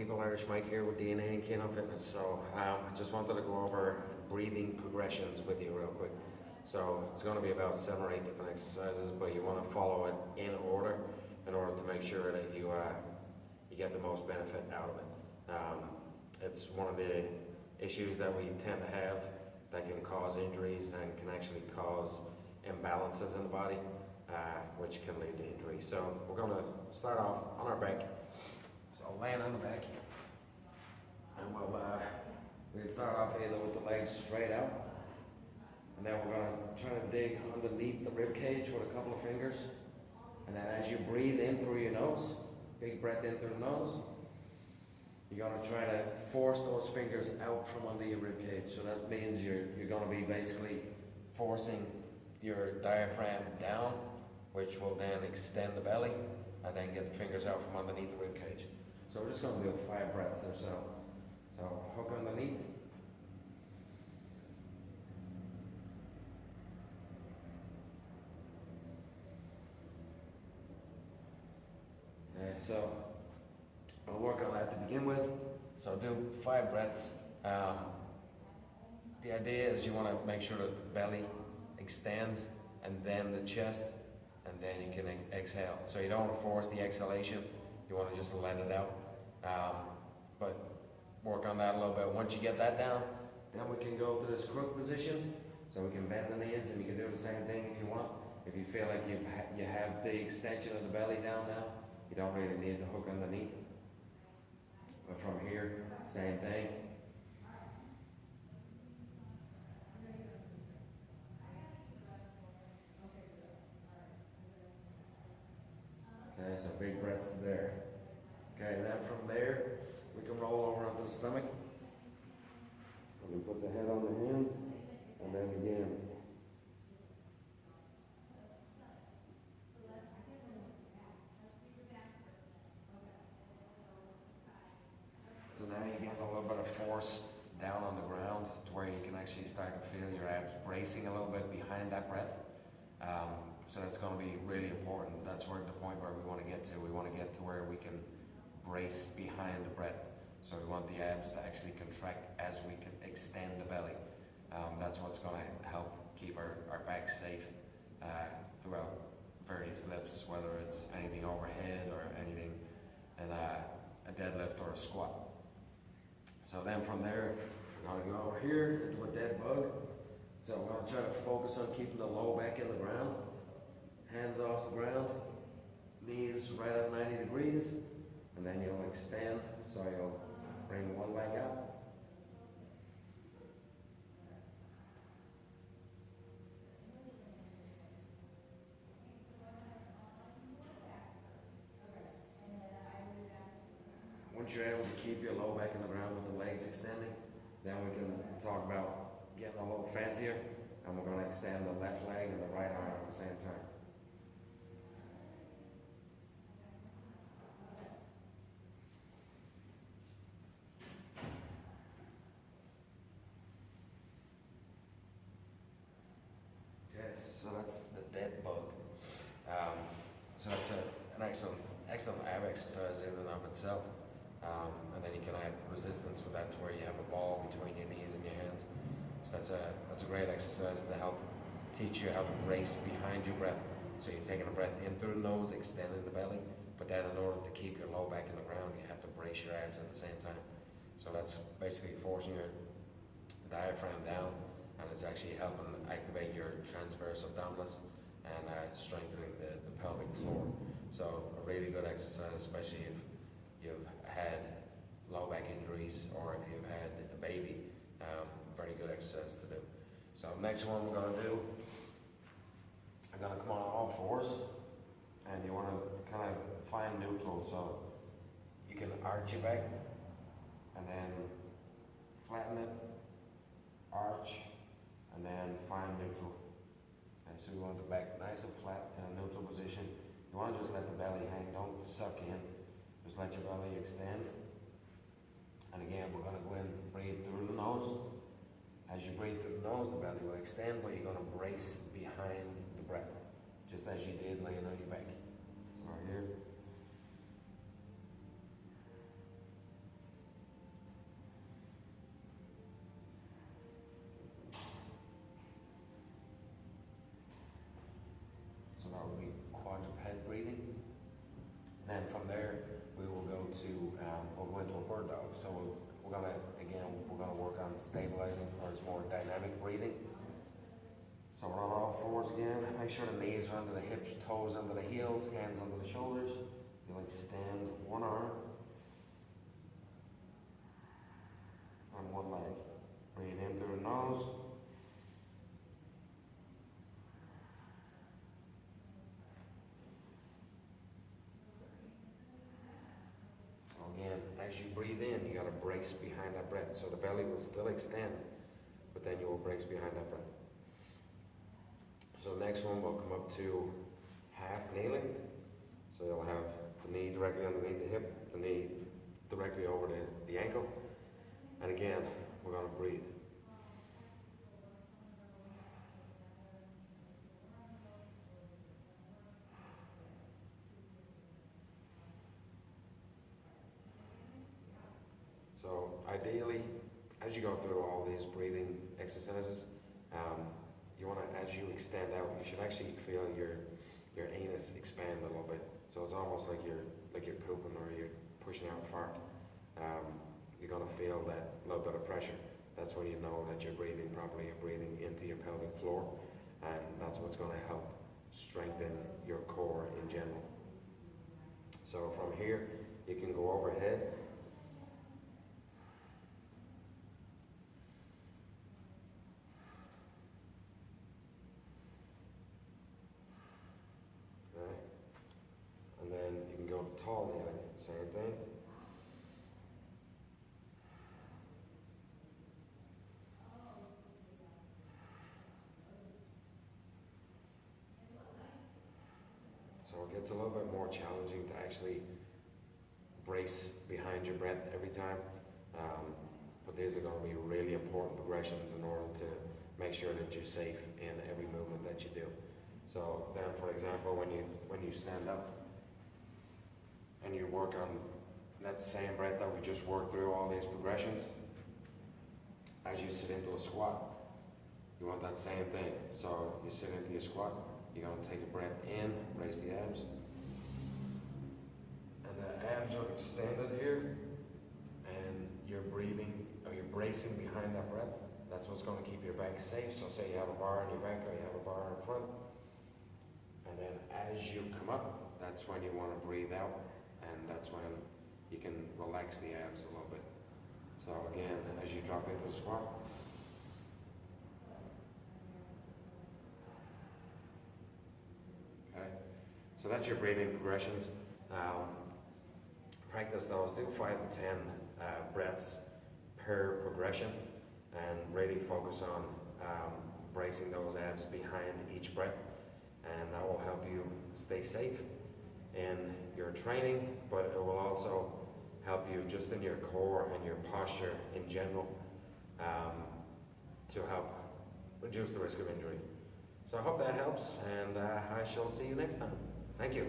people, Irish Mike here with DNA and Kano Fitness. So I just wanted to go over breathing progressions with you real quick. So it's going to be about 7 or 8 different exercises, but you want to follow it in order to make sure that you get the most benefit out of it. It's one of the issues that we tend to have that can cause injuries and can actually cause imbalances in the body, which can lead to injury. So we're going to start off on our back. So laying on the back, and we'll start off either with the legs straight out, and then we're going to try to dig underneath the rib cage with a couple of fingers, and then as you breathe in through your nose, big breath in through the nose, you're going to try to force those fingers out from under your rib cage. So that means you're going to be basically forcing your diaphragm down, which will then extend the belly, and then get the fingers out from underneath the rib cage. So we're just going to do 5 breaths or so. So hook underneath. So I'll work on that to begin with. So I'll do 5 breaths. The idea is you want to make sure that the belly extends, and then the chest, and then you can exhale. So you don't want to force the exhalation, you want to just let it out. But work on that a little bit. Once you get that down, then we can go to this crook position. So we can bend the knees, and you can do the same thing if you want. If you feel like you have the extension of the belly down now, you don't really need to hook underneath. But from here, same thing. Okay, so big breaths there. Okay, then from there, we can roll over onto the stomach. We put the head on the hands, and then again. So now you get a little bit of force down on the ground to where you can actually start to feel your abs bracing a little bit behind that breath. So that's going to be really important. That's where the point where we want to get to. We want to get to where we can brace behind the breath. So we want the abs to actually contract as we can extend the belly. That's what's going to help keep our back safe throughout various lifts, whether it's anything overhead or anything in a deadlift or a squat. So then from there, we're going to go over here into a dead bug. So we're going to try to focus on keeping the low back in the ground, hands off the ground, knees right at 90 degrees, and then you'll extend, so you'll bring one leg out. Once you're able to keep your low back in the ground with the legs extending, then we can talk about getting a little fancier, and we're going to extend the left leg and the right arm at the same time. Okay, so that's the dead bug. So it's an excellent ab exercise in and of itself. And then you can add resistance with that to where you have a ball between your knees and your hands. So that's a great exercise to help teach you how to brace behind your breath. So you're taking a breath in through the nose, extending the belly, but then in order to keep your low back in the ground, you have to brace your abs at the same time. So that's basically forcing your diaphragm down, and it's actually helping activate your transverse abdominis and strengthening the pelvic floor. So a really good exercise, especially if you've had low back injuries or if you've had a baby. Very good exercise to do. So next one we're going to do, I'm going to come on all fours, and you want to kind of find neutral. So you can arch your back and then flatten it, arch, and then find neutral. And so you want the back nice and flat in a neutral position. You want to just let the belly hang, don't suck in. Just let your belly extend. And again, we're going to go in and breathe through the nose. As you breathe through the nose, the belly will extend, but you're going to brace behind the breath, just as you did laying on your back. So right here. And then from there, we will go to, we'll go into a bird dog. So we're gonna, again, we're gonna work on stabilizing, or it's more dynamic breathing. So we're on all fours again. Make sure the knees are under the hips, toes under the heels, hands under the shoulders. You'll extend one arm on one leg. Breathe in through the nose. So again, as you breathe in, you gotta brace behind that breath. So the belly will still extend, but then you will brace behind that breath. So next one will come up to half kneeling. So you'll have the knee directly underneath the hip, the knee directly over the ankle. And again, we're going to breathe. So ideally, as you go through all these breathing exercises, you want to, as you extend out, you should actually feel your anus expand a little bit. So it's almost like you're pooping or you're pushing out a fart. You're going to feel that little bit of pressure. That's when you know that you're breathing properly. You're breathing into your pelvic floor, and that's what's going to help strengthen your core in general. So from here, you can go overhead. And then you can go to tall kneeling, same thing. So it gets a little bit more challenging to actually brace behind your breath every time. But these are going to be really important progressions in order to make sure that you're safe in every movement that you do. So then, for example, when you stand up, and you work on that same breath that we just worked through all these progressions, as you sit into a squat, you want that same thing. So you sit into your squat, you're going to take a breath in, brace the abs, and the abs are extended here, and you're breathing, or you're bracing behind that breath. That's what's going to keep your back safe. So say you have a bar on your back, or you have a bar in front, and then as you come up, that's when you want to breathe out. And that's when you can relax the abs a little bit. So again, as you drop into the squat, okay. So that's your breathing progressions. Practice those. Do 5 to 10 breaths per progression, and really focus on bracing those abs behind each breath, and that will help you stay safe in your training, but it will also help you just in your core and your posture in general, to help reduce the risk of injury. So I hope that helps, and I shall see you next time. Thank you.